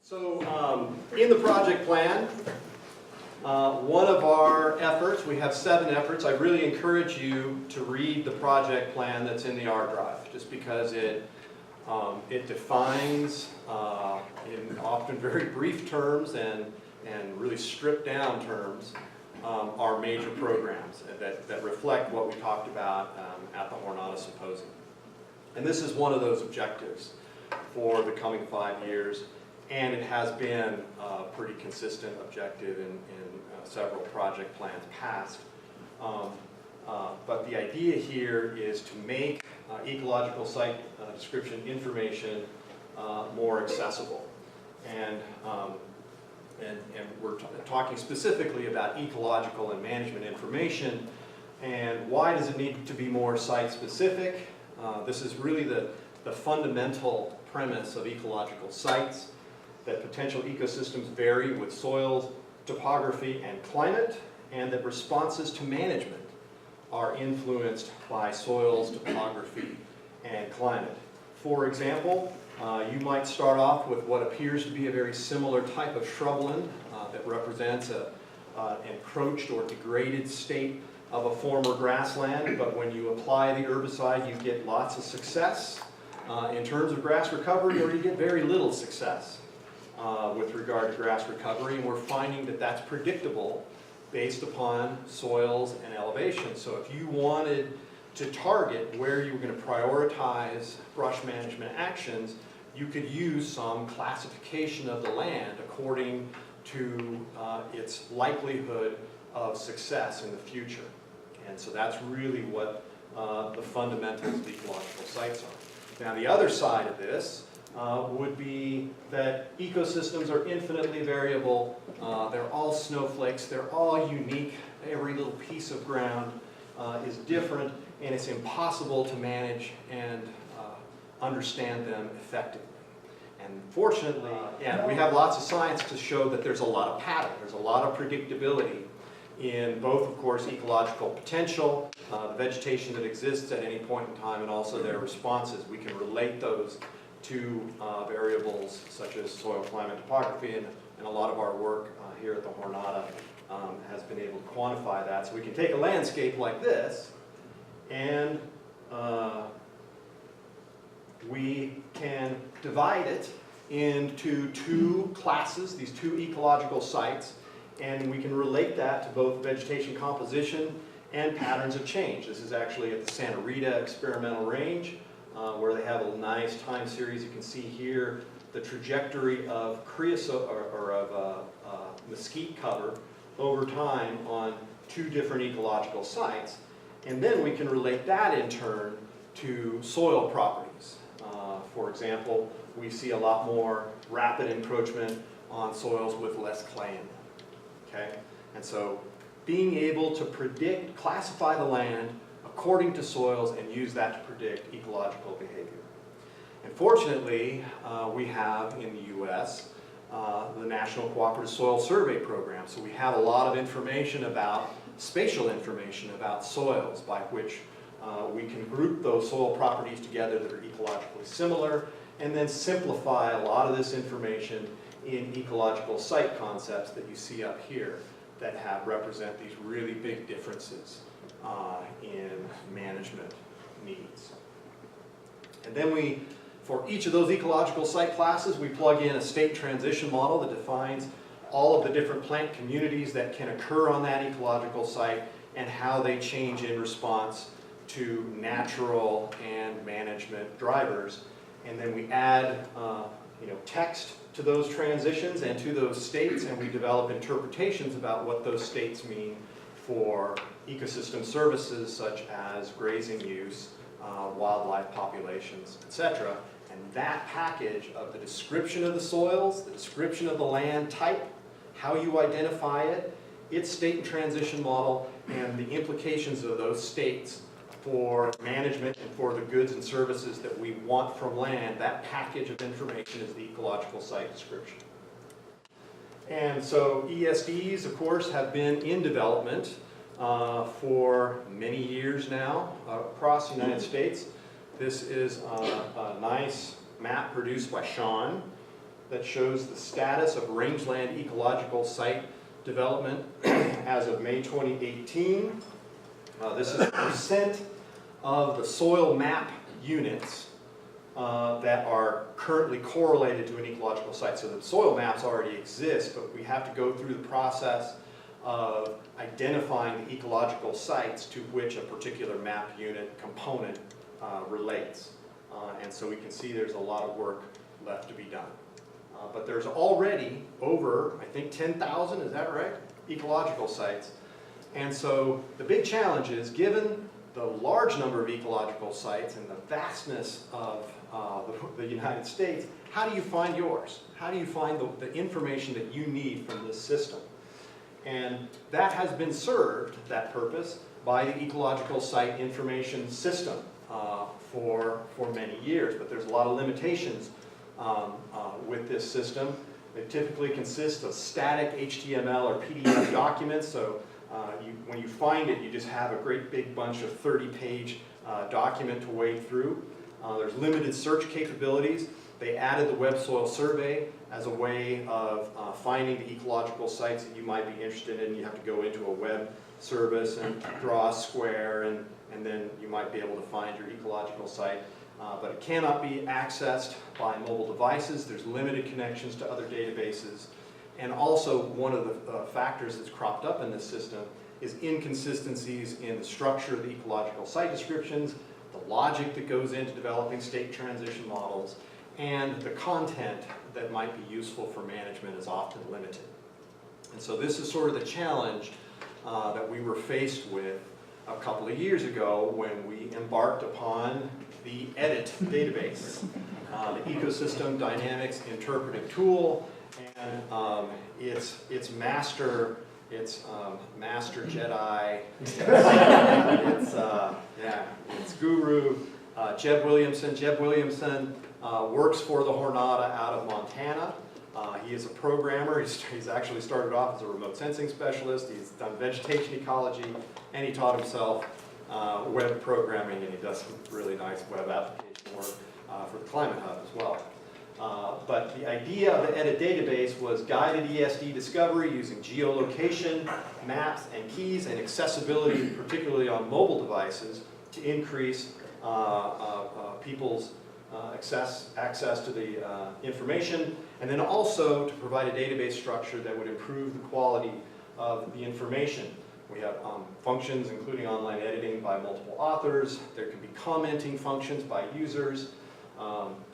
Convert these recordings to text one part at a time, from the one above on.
So in the project plan, one of our efforts, we have 7 efforts. I really encourage you to read the project plan that's in the R drive, just because it defines in often very brief terms and really stripped down terms our major programs that reflect what we talked about at the Jornada Symposium. And this is one of those objectives for the coming 5 years. And it has been a pretty consistent objective in several project plans past. But the idea here is to make ecological site description information more accessible. And we're talking specifically about ecological and management information. And why does it need to be more site-specific? This is really the fundamental premise of ecological sites, that potential ecosystems vary with soils, topography, and climate, and that responses to management are influenced by soils, topography, and climate. For example, you might start off with what appears to be a very similar type of shrubland that represents an encroached or degraded state of a former grassland, but when you apply the herbicide, you get lots of success in terms of grass recovery, or you get very little success with regard to grass recovery, and we're finding that that's predictable based upon soils and elevation. So if you wanted to target where you were going to prioritize brush management actions, you could use some classification of the land according to its likelihood of success in the future. And so that's really what the fundamentals of ecological sites are. Now the other side of this would be that ecosystems are infinitely variable. They're all snowflakes. They're all unique. Every little piece of ground is different, and it's impossible to manage and understand them effectively. And fortunately, we have lots of science to show that there's a lot of pattern. There's a lot of predictability in both, of course, ecological potential, the vegetation that exists at any point in time, and also their responses. We can relate those to variables such as soil, climate, topography, and a lot of our work here at the Jornada has been able to quantify that. So we can take a landscape like this, and we can divide it into 2 classes, these 2 ecological sites, and we can relate that to both vegetation composition and patterns of change. This is actually at the Santa Rita Experimental Range, where they have a nice time series. You can see here the trajectory of creosote or of mesquite cover over time on 2 different ecological sites. And then we can relate that in turn to soil properties. For example, we see a lot more rapid encroachment on soils with less clay in them. Okay? And so being able to predict, classify the land according to soils and use that to predict ecological behavior. And fortunately, we have in the U.S. The National Cooperative Soil Survey Program. So we have a lot of information about, spatial information about soils, by which we can group those soil properties together that are ecologically similar, and then simplify a lot of this information in ecological site concepts that you see up here that represent these really big differences in management needs. And then for each of those ecological site classes, we plug in a state transition model that defines all of the different plant communities that can occur on that ecological site and how they change in response to natural and management drivers. And then we add text to those transitions and to those states, and we develop interpretations about what those states mean for ecosystem services such as grazing use, wildlife populations, etc. And that package of the description of the soils, the description of the land type, how you identify it, its state and transition model, and the implications of those states for management and for the goods and services that we want from land, that package of information is the ecological site description. And so ESDs, of course, have been in development for many years now across the United States. This is a nice map produced by Sean that shows the status of rangeland ecological site development as of May 2018. This is the percent of the soil map units that are currently correlated to an ecological site. So the soil maps already exist, but we have to go through the process of identifying the ecological sites to which a particular map unit component relates. And so we can see there's a lot of work left to be done. But there's already over, I think, 10,000, is that right? Ecological sites. And so the big challenge is, given the large number of ecological sites and the vastness of the United States, how do you find yours? How do you find the information that you need from this system? And that has been served, that purpose, by the Ecological Site Information System for many years. But there's a lot of limitations with this system. It typically consists of static HTML or PDF documents, so when you find it, you just have a great big bunch of 30-page document to wade through. There's limited search capabilities. They added the web soil survey as a way of finding the ecological sites that you might be interested in. You have to go into a web service and draw a square, and then you might be able to find your ecological site. But it cannot be accessed by mobile devices. There's limited connections to other databases. And also, one of the factors that's cropped up in this system is inconsistencies in the structure of the ecological site descriptions, the logic that goes into developing state transition models, and the content that might be useful for management is often limited. And so this is sort of the challenge that we were faced with a couple of years ago when we embarked upon the EDIT database, the Ecosystem Dynamics Interpretive Tool, and its master Jedi, its guru, Jeb Williamson. Jeb Williamson works for the Jornada out of Montana. He is a programmer. He's actually started off as a remote sensing specialist. He's done vegetation ecology, and he taught himself web programming, and he does some really nice web application work for the Climate Hub as well. But the idea of the EDIT database was guided ESD discovery using geolocation, maps, and keys, and accessibility, particularly on mobile devices, to increase people's access to the information, and then also to provide a database structure that would improve the quality of the information. We have functions including online editing by multiple authors. There can be commenting functions by users.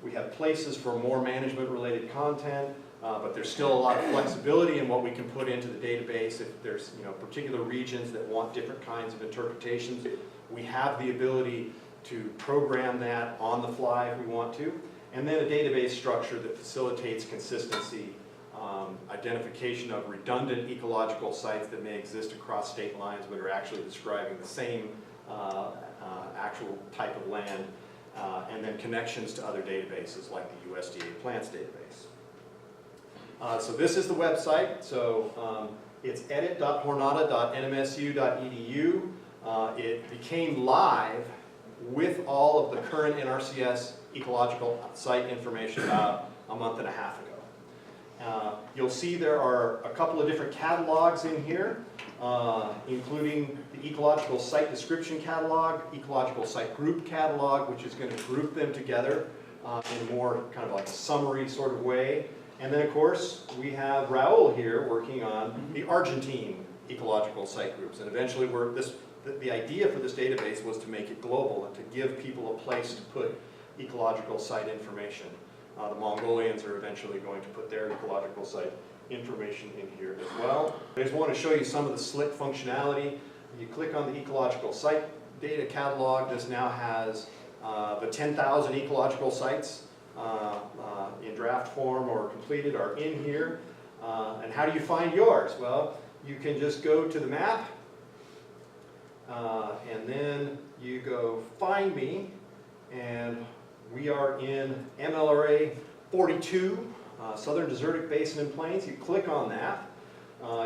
We have places for more management-related content, but there's still a lot of flexibility in what we can put into the database. If there's particular regions that want different kinds of interpretations, we have the ability to program that on the fly if we want to. And then a database structure that facilitates consistency, identification of redundant ecological sites that may exist across state lines but are actually describing the same actual type of land, and then connections to other databases like the USDA plants database. So this is the website. So it's edit.jornada.nmsu.edu. It became live with all of the current NRCS ecological site information about a month and a half ago. You'll see there are a couple of different catalogs in here, including the Ecological Site Description Catalog, Ecological Site Group Catalog, which is going to group them together in more kind of like a summary sort of way. And then, of course, we have Raul here working on the Argentine ecological site groups. And eventually, the idea for this database was to make it global and to give people a place to put ecological site information. The Mongolians are eventually going to put their ecological site information in here as well. I just want to show you some of the slick functionality. You click on the ecological site data catalog. This now has the 10,000 ecological sites in draft form or completed are in here. And how do you find yours? Well, you can just go to the map, and then you go find me, and we are in MLRA 42, Southern Desertic Basin and Plains. You click on that.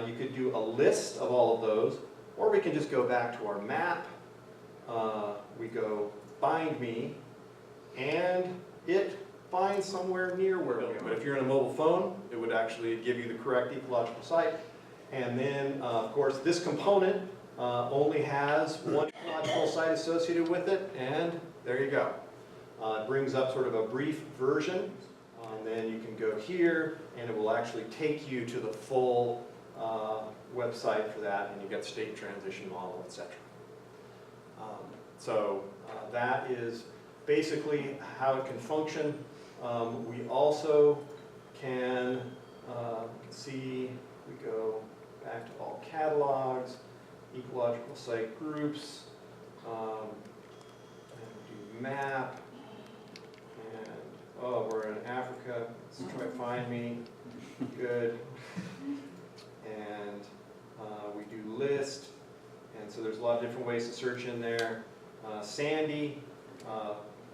You could do a list of all of those, or we can just go back to our map. We go find me, and it find somewhere near where we are. But if you're in a mobile phone, it would actually give you the correct ecological site. And then, of course, this component only has one ecological site associated with it, and there you go. It brings up sort of a brief version, and then you can go here, and it will actually take you to the full website for that, and you've got state transition model, etc. So that is basically how it can function. We also can see, we go back to all catalogs, ecological site groups, and do map, and oh, we're in Africa, let's try to find me, good, and we do list, and so there's a lot of different ways to search in there. Sandy,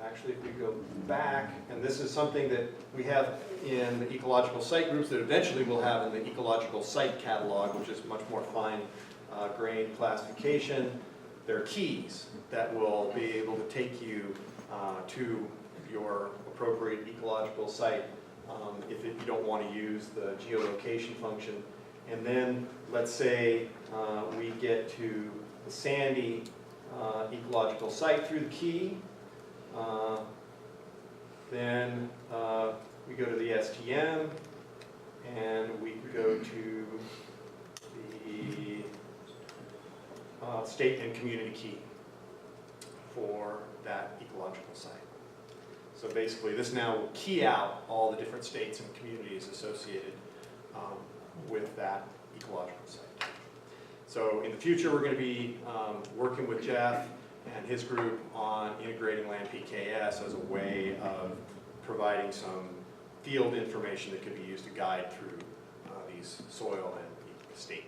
actually if we go back, and this is something that we have in the ecological site groups that eventually we'll have in the ecological site catalog, which is much more fine grained classification. There are keys that will be able to take you to your appropriate ecological site if you don't want to use the geolocation function. And then let's say we get to the Sandy ecological site through the key. Then we go to the STM, and we go to the state and community key for that ecological site. So basically this now will key out all the different states and communities associated with that ecological site. So in the future we're going to be working with Jeff and his group on integrating land PKS as a way of providing some field information that could be used to guide through these soil and state